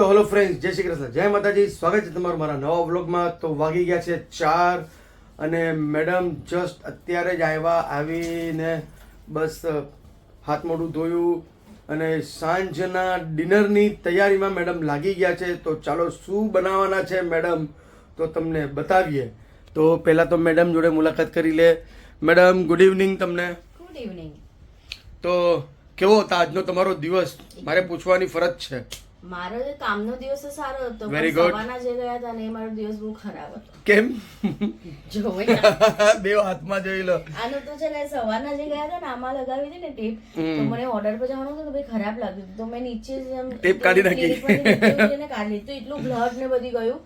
તો hello friends, જય શ્રી કૃષ્ણ, જય માતાજી. સ્વાગત છે તમારું મારા નવા વ્લોગમાં. તો વાગી ગયા છે 4 અને મેડમ જસ્ટ અત્યારે જ આવીને બસ હાથ મોઢું ધોયું અને સાંજના ડિનરની તૈયારીમાં મેડમ લાગી ગયા છે. તો ચાલો શું બનાવવાના છે મેડમ તો તમને બતાવીએ. તો પહેલાં તો મેડમ જોડે મુલાકાત કરી લે. મેડમ ગુડ ઇવનિંગ તમને. Good evening. તો કેવો હતો આજનો તમારો દિવસ? મારે પૂછવાની ફરજ છે. મારો જે કામનો દિવસ તો સારો હતો, Very પણ good. સવારના જે ગયા હતા ને એ મારો દિવસ બહુ ખરાબ હતો. કેમ? જોવે બે હાથમાં જોઈ લો. આનું તો છે ને સવારના જે ગયા હતા ને આમાં લગાવી હતી ને ટેપ, તો મને ઓર્ડર પર જવાનું હતું તો ભાઈ ખરાબ લાગ્યું હતું. તો મેં નીચે જ એમ ટેપ કાઢી નાખી. clinic માંથી નીચે કાઢી લીધું. તો એટલું બ્લડ ને બધી ગયું.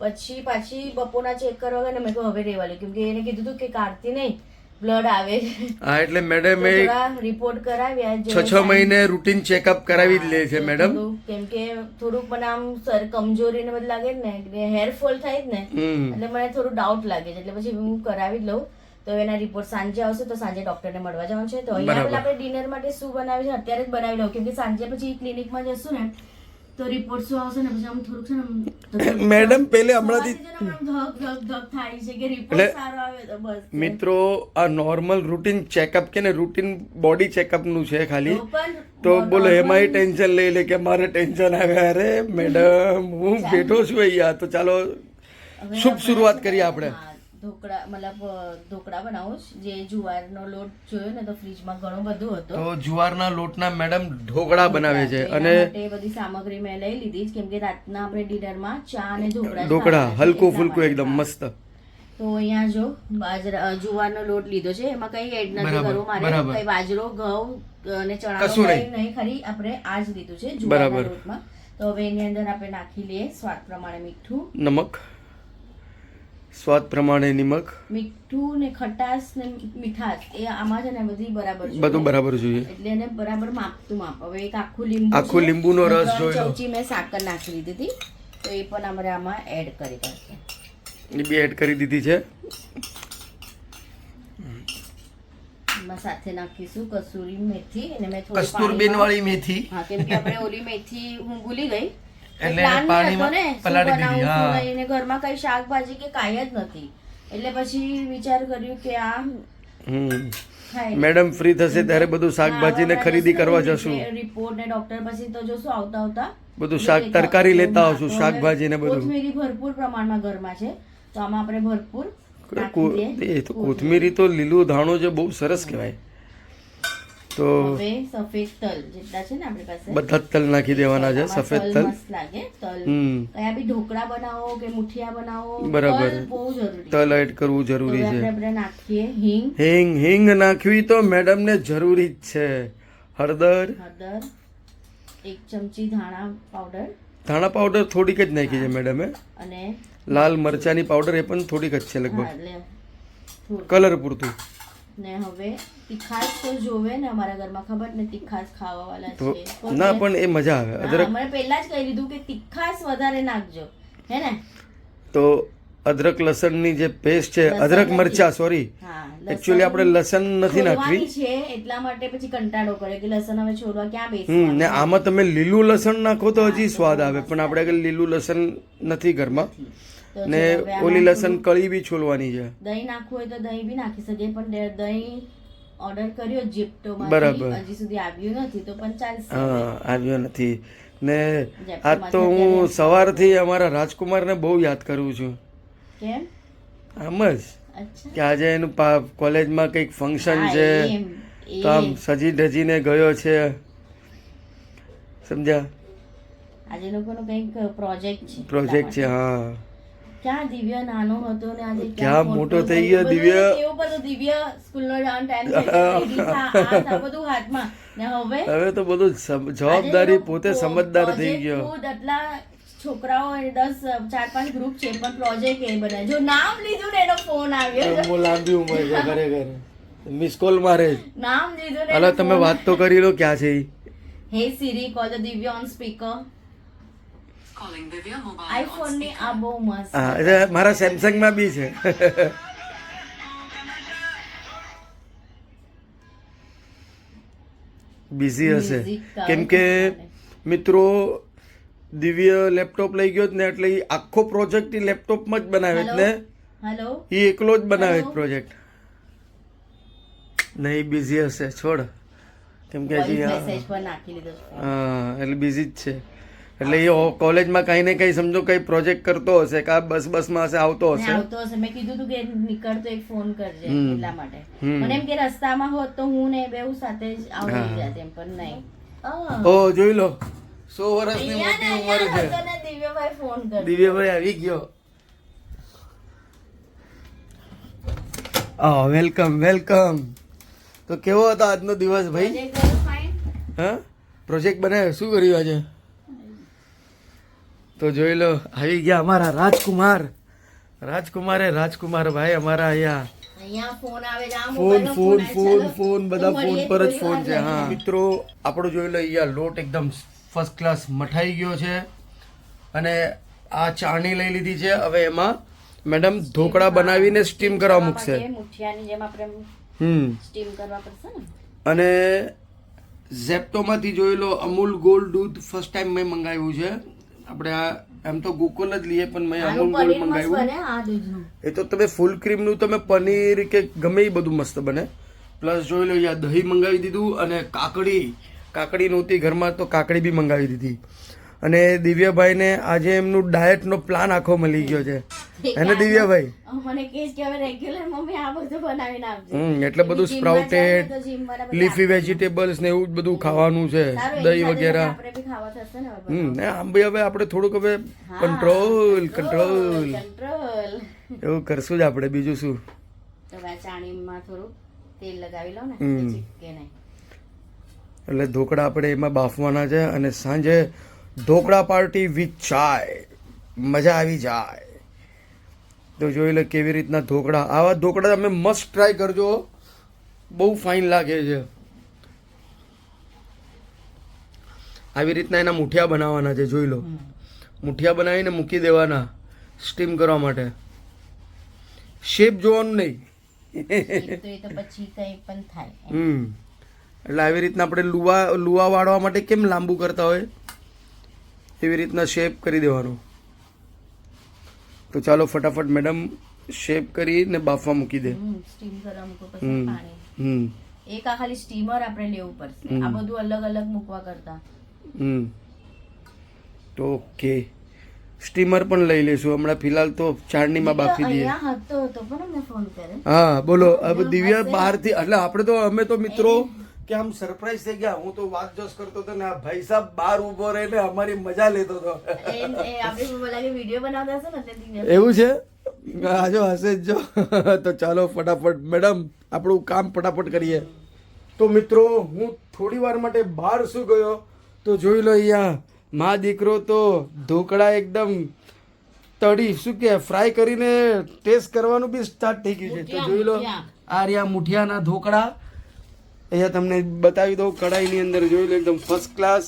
પછી પાછી બપોરના ચેક કરવા ગયા ને મેં કહ્યું હવે રહેવા લે, કેમ કે એને કીધું હતું કે કાઢતી નહીં, બ્લડ આવે છે. હા, એટલે મેડમ એ રિપોર્ટ કરાવ્યા. 6 મહિને રૂટીન ચેકઅપ કરાવી જ લે છે મેડમ. કેમ કે થોડુંક મને આમ સર કમજોરી ને બધું લાગે ને, હેરફોલ થાય જ ને, એટલે મને થોડું ડાઉટ લાગે છે. એટલે પછી હું કરાવી જ લઉં. તો એના રિપોર્ટ સાંજે આવશે તો સાંજે ડોક્ટરને મળવા જવાનું છે. તો અહીંયા પહેલા આપણે ડિનર માટે શું બનાવી છે અત્યારે જ બનાવી લઉં, કેમ કે સાંજે પછી ક્લિનિકમાં જશું ને તો રિપોર્ટ શું આવશે ને પછી આમ થોડુંક છે ને મેડમ પહેલે હમણાંથી ધક થાય છે કે રિપોર્ટ સારો આવે તો બસ. મિત્રો આ નોર્મલ રૂટીન ચેકઅપ કે ને રૂટીન બોડી ચેકઅપ નું છે ખાલી. તો બોલો એમાંય ટેન્શન લઈ લે કે મારે ટેન્શન આવે. અરે મેડમ હું બેઠો છું અહીંયા. તો ચાલો શુભ શરૂઆત કરીએ આપણે. ઢોકળા મતલબ ઢોકળા બનાવું જે જુવારનો લોટ જોયો ને તો ફ્રીજમાં ઘણો બધું હતો. તો જુવારના લોટના મેડમ ઢોકળા બનાવે છે અને એ બધી સામગ્રી મેં લઈ લીધી કેમ કે રાતના આપણે ડિનરમાં ચા અને ઢોકળા હલકું ફુલકું એકદમ મસ્ત. તો અહીંયા જો બાજરા જુવારનો લોટ લીધો છે, એમાં કઈ એડ નથી કરવું મારે. કઈ બાજરો ઘઉં અને ચણા નહીં, ખાલી આપણે આ જ લીધું છે જુવારના લોટમાં. તો હવે એની અંદર આપણે નાખી લઈએ સ્વાદ પ્રમાણે મીઠું, નમક, સ્વાદ પ્રમાણે નિમક, મીઠું ને ખટાશ ને મીઠાશ એ આમાં છે ને બધી બરાબર જોઈએ. બધું બરાબર જોઈએ એટલે એને બરાબર માપતું માપ. હવે એક આખું લીંબુનો રસ જોઈ લો. ચમચી મેં સાકર નાખી દીધી હતી, તો એ પણ આપણે આમાં એડ કરી દઈએ. એ બી એડ કરી દીધી છે. એમાં સાથે નાખીશું કસૂરી મેથી અને મેં થોડી કસ્તુરબેન વાળી મેથી. હા, કેમ કે આપણે ઓલી મેથી હું ભૂલી ગઈ એટલે પાણીમાં પલાળી દીધી. હા, એને ઘરમાં કઈ શાકભાજી કે કાંઈ જ નથી, એટલે પછી વિચાર કર્યું કે આ મેડમ ફ્રી થશે ત્યારે બધું શાકભાજી ને ખરીદી કરવા જશું. રિપોર્ટ ને ડોક્ટર પછી તો જોશું આવતા આવતા બધું શાક તરકારી લેતા આવશું, શાકભાજી ને બધું. કોથમીરી ભરપૂર પ્રમાણમાં ઘરમાં છે, તો આમાં આપણે ભરપૂર એ તો કોથમીરી તો લીલું ધાણું છે, બહુ સરસ કહેવાય. તો હવે સફેદ તલ જેટલા છે ને આપણી પાસે બધા તલ નાખી દેવાના છે. સફેદ તલ મસ્ત લાગે. તલ કયા બી ઢોકળા બનાવો કે મુઠિયા બનાવો, બરાબર, બહુ જરૂરી. તલ એડ કરવું જરૂરી છે. આપણે નાખીએ હિંગ. હિંગ નાખવી તો મેડમ ને જરૂરી જ છે. હળદર, 1 ચમચી ધાણા પાવડર થોડીક જ નાખી છે મેડમે. અને લાલ મરચાની પાવડર એ પણ થોડીક જ છે લગભગ, કલર પૂરતું. ને હવે તીખાશ તો જોવે ને, અમારા ઘરમાં ખબર ને તીખાશ ખાવા વાળા છે ના, પણ એ મજા આવે. અદરક મને પહેલા જ કહી દીધું કે તીખાશ વધારે નાખજો, હે ને. તો અદરક લસણની જે પેસ્ટ છે, અદરક મરચા સોરી, એકચ્યુઅલી આપણે લસણ નથી નાખવી છે એટલા માટે પછી કંટાળો કરે કે લસણ હવે છોડવા ક્યાં બેસી. ને આમાં તમે લીલું લસણ નાખો તો હજી સ્વાદ આવે, પણ આપણે આગળ લીલું લસણ નથી ઘરમાં. ને ઓલી લસણ કળી બી છોલવાની છે. દહીં નાખવું હોય તો દહીં બી નાખી શકે, પણ દહીં ઓર્ડર કર્યો જીપ્ટોમાં, બરાબર, હજી સુધી આવ્યું નથી તો પણ ચાલશે. હા, આવ્યો નથી. ને આજ તો હું સવારથી અમારા રાજકુમારને બહુ યાદ કરું છું. કેમ? આમ જ કે આજે એનું કોલેજમાં કંઈક ફંક્શન છે, તો આમ સજી ધજીને ગયો છે, સમજ્યા? આજે લોકોનો કંઈક પ્રોજેક્ટ છે. હા, ક્યાં દિવ્ય નાનો હતો ને આજે ક્યાં મોટો થઈ ગયો દિવ્ય. એવું બધું દિવ્ય સ્કૂલનો જવાનો ટાઈમ બધું હાથમાં ને હવે તો બધું જવાબદારી, પોતે સમજદાર થઈ ગયો. આટલા છોકરાઓ 4-5 ગ્રુપ છે, પણ પ્રોજેક્ટ એ બનાવે. જો નામ લીધું ને એનો ફોન આવ્યો. લાંબી ઉંમર છે ખરેખર. મિસ કોલ મારે નામ લીધું ને. હાલો તમે વાત તો કરી લો ક્યાં છે. હે સિરી, કોલ ધ દિવ્ય ઓન સ્પીકર. આઈફોન ની આ બહુ મસ્ત. હા, મારા સેમસંગ માં બી છે. બિઝી હશે કેમ કે મિત્રો દિવ્ય લેપટોપ લઈ ગયો ને એટલે ઈ આખો પ્રોજેક્ટ ઈ લેપટોપમાં જ બનાવે છે ને હેલો ઈ એકલો જ બનાવે છે પ્રોજેક્ટ. નહીં બિઝી હશે છોડ, કેમ કે હજી મેસેજ પર નાખી લીધો છે. હા એટલે બિઝી જ છે. એટલે એ કોલેજમાં કઈ ને કઈ સમજો કઈ પ્રોજેક્ટ કરતો હશે કે બસમાં હશે આવતો ને હશે. આવતો હશે. મેં કીધું તું કે નીકળતો એક ફોન કરજે એટલા માટે. હમ. મને એમ કે રસ્તામાં હોત તો હું ને બેઉ સાથે જ આવડી જાત એમ, પણ નહીં. ઓ જોઈ લો 100 વર્ષની મોટી ઉંમર છે. દિવ્યભાઈ ફોન કર. દિવ્યભાઈ આવી ગયો. Welcome welcome. તો કેવો હતો આજનો દિવસ ભાઈ? હા પ્રોજેક્ટ બનાવ્યો, શું કર્યું આજે? તો જોઈ લો આવી ગયા અમારા રાજકુમાર. રાજકુમાર ભાઈ અમારા અહીંયા ફોન આવે છે, આ ફોન મોબાઈલનો ફોન આવે, ફોન ચાલો. ફોન બધા તો ફોન મળીએ પર જ થોડી ફોન વાર છે. હા મિત્રો આપણો જોઈ લો અહીંયા લોટ એકદમ ફર્સ્ટ ક્લાસ મઠાઈ ગયો છે અને આ ચાણી લઈ લીધી છે. હવે એમાં મેડમ ઢોકળા બનાવીને સ્ટીમ કરવા મૂકશે. મુઠિયાની જેમ આપણે સ્ટીમ કરવા પડશે ને. અને ઝેપ્ટોમાંથી જોઈ લો અમૂલ ગોલ્ડ દૂધ ફર્સ્ટ ટાઈમ મેં મંગાવ્યું છે. આપણે આ એમ તો ગોકુલ જ લઈએ પણ મેં અમૂલ ગોલ્ડ મંગાવ્યું. આ દૂધનું એ તો તમે ફૂલ ક્રીમનું તમે પનીર કે ગમે એ બધું મસ્ત બને. પ્લસ જોઈ લો યા દહીં મંગાવી દીધું અને કાકડી નહોતી ઘરમાં તો કાકડી બી મંગાવી દીધી. અને દિવ્યભાઈને આજે એમનું ડાયટનો પ્લાન આખો મળી ગયો છે એને દિવ્યભાઈ. મને કહેશ કે હવે રેગ્યુલર મમ્મી આ બધું બનાવીને આપજે. એટલે બધું સ્પ્રાઉટેડ લીફી વેજીટેબલ્સ ને એવું જ બધું ખાવાનું છે, દહીં વગેરે. આપણે બી ખાવા થશે ને હવે. ને આમ ભાઈ હવે આપણે થોડુંક હવે કંટ્રોલ કંટ્રોલ એવું કરશું જ આપણે, બીજું શું. તો આ ચાણીમાં થોડું તેલ લગાવી લો ને, ચીપકે નહીં. એટલે ઢોકળા આપણે એમાં બાફવાના છે અને સાંજે ઢોકળા પાર્ટી વિથ ચાય, મજા આવી જાય. તો જોઈ લો કેવી રીતના ઢોકળા, આવા ઢોકળા તમે મસ્ત ટ્રાય કરજો, બહુ ફાઇન લાગે છે. આવી રીતના એના મુઠિયા બનાવવાના છે. જોઈ લો મુઠિયા બનાવીને મૂકી દેવાના સ્ટીમ કરવા માટે. શેપ જોવાનું નહીં. તો એ તો પછી કઈ પણ થાય. એટલે આવી રીતના આપણે લુવા વાળવા માટે કેમ લાંબુ કરતા હોય એવી રીતના શેપ કરી દેવાનો. તો ચાલો ફટાફટ મેડમ શેપ કરીને બાફવા મૂકી દે. સ્ટીમ કરવા મૂકો પછી પાણી. એક આ ખાલી સ્ટીમર આપણે લેવું પડશે, આ બધું અલગ અલગ મૂકવા કરતા. તો ઓકે સ્ટીમર પણ લઈ લેશું હમણાં. ફિલહાલ તો ચાળણીમાં બાફી દઈએ. અહીંયા હતો તો પણ અમને ફોન કરે. હા બોલો. હવે દિવ્યા બહારથી એટલે આપણે અમે તો મિત્રો કે આમ સરપ્રાઈઝ થઈ ગયા. હું તો વાત જોશ કરતો હતો ને આ ભાઈ સાહેબ બહાર ઉભો રહીને અમારી મજા લેતો હતો. વિડીયો બનાવતા હશે ને એટલે એવું છે? આજો હશે જ જો. તો ચાલો ફટાફટ મેડમ આપણું કામ ફટાફટ કરીએ. તો મિત્રો હું થોડી વાર માટે બહાર શું ગયો તો જોઈ લો અહીંયા મા દીકરો તો ઢોકળા એકદમ તળી શું કે ફ્રાય કરીને ટેસ્ટ કરવાનું બી સ્ટાર્ટ થઈ ગયું છે. તો જોઈ લો આ રહ્યા મુઠિયાના ઢોકળા. અહીંયા તમને બતાવી દઉં કઢાઈની અંદર જોઈ લો એકદમ ફર્સ્ટ ક્લાસ.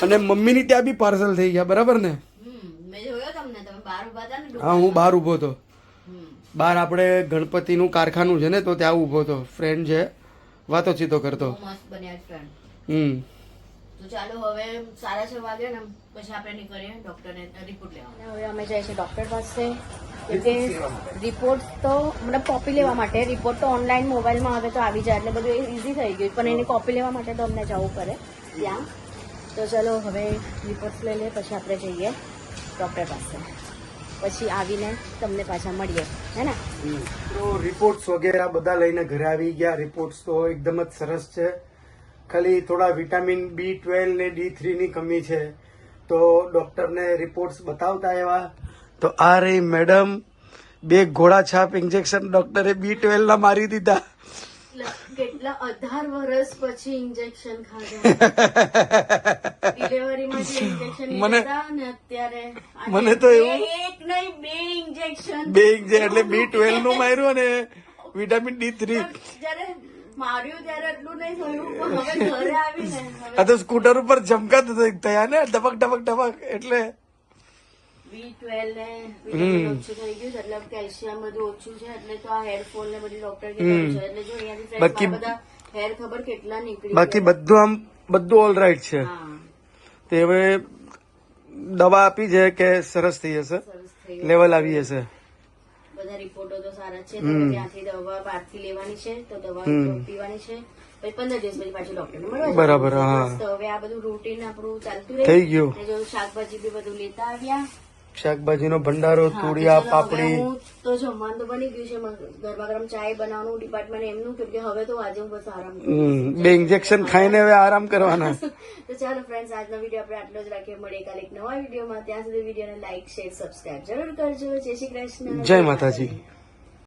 અને મમ્મીની ત્યાં બી પાર્સલ થઈ ગયા બરાબર ને? હા હું બહાર ઊભો હતો. બહાર આપણે ગણપતિનું કારખાનું છે ને તો ત્યાં ઊભો હતો. ફ્રેન્ડ છે વાતો ચીતો કરતો. તો ચાલો હવે 6:30 વાગે ને પછી આપણે નીકળીએ ડોક્ટરને રિપોર્ટ લેવા. હવે અમે જઈએ છીએ ડોક્ટર પાસે કે રિપોર્ટ તો મતલબ કોપી લેવા માટે. રિપોર્ટ તો ઓનલાઈન મોબાઈલમાં હવે તો આવી જાય એટલે બધું ઇઝી થઈ ગયું, પણ એની કોપી લેવા માટે તો અમને જવું પડે ત્યાં. તો ચલો હવે રિપોર્ટ લઈ લે પછી આપણે જઈએ ડોક્ટર પાસે, પછી આવીને તમને પાછા મળીએ હે ને. તો રિપોર્ટ્સ વગેરે બધા લઈને ઘરે આવી ગયા. રિપોર્ટ્સ તો એકદમ જ સરસ છે. ખાલી થોડા વિટામિન B12 ને D3 ની કમી છે. તો ડોક્ટરને રિપોર્ટ્સ બતાવતા એવા તો આ રહી મેડમ 2 ઘોડા છાપ ઇન્જેક્શન ડોક્ટરે B12 ના મારી દીધા. કેટલા 18 વર્ષ પછી ઇન્જેક્શન ખાધા. ડિલિવરીમાં જે ઇન્જેક્શન લીધા ને અત્યારે મને તો એવું એક નહીં 2 ઇન્જેક્શન. 2 ઇન્જેક્શન એટલે B12 નું માર્યું અને વિટામિન D3. જ્યારે માર્યું ત્યારે એટલું નહીં થયું, પણ હવે ઘરે આવીને આ તો સ્કૂટર ઉપર જમકા થયા ને ડબક ડબક ડબક એટલે B12 ને વિટામિન ઓછું થઈ ગયું છે એટલે કેલ્શિયમ બધું ઓછું છે એટલે તો આ હેરફોલ ને બધી ડોક્ટર કીધું છે. એટલે જો અહીંયાથી બાકી બધા હેર ખબર કેટલા નીકળી બાકી બધું ઓલ રાઈટ છે. હા તે હવે દવા આપી છે કે સરસ થઈ જશે, સરસ થઈ લેવલ આવી જશે. બધા રિપોર્ટો તો સારા છે. તો ત્યાંથી દવા બહારથી લેવાની છે, તો દવા પીવાની છે. પછી 15 દિવસ પછી પાછું ડોક્ટરને મળવા જવાનું. બરાબર, હા. તો હવે આ બધું રૂટીન આપણું ચાલતું થઈ ગયું. અને જો શાકભાજી બી બધું લેતા આવ્યા. શાકભાજીનો ભંડારો, હા, તુરિયા, તો ચલો, હવે પાપડી. હું તો જમવાનું તો બની ગયું છે. ગરમા ગરમ ચાય બનાવવાનું ડિપાર્ટમેન્ટ એમનું, કેમ કે હવે તો આજે હું બસ આરામ કરું. 2 ઇન્જેક્શન ખાઈને હવે આરામ કરવાના. તો ચાલો ફ્રેન્ડ્સ, આજનો વિડીયો આપણે આટલો જ રાખીએ. મળીએ કાલે એક નવા વિડીયોમાં. ત્યાં સુધી વિડીયોને લાઈક, શેર, સબસ્ક્રાઇબ જરૂર કરજો. જય શ્રી કૃષ્ણ, જય માતાજી.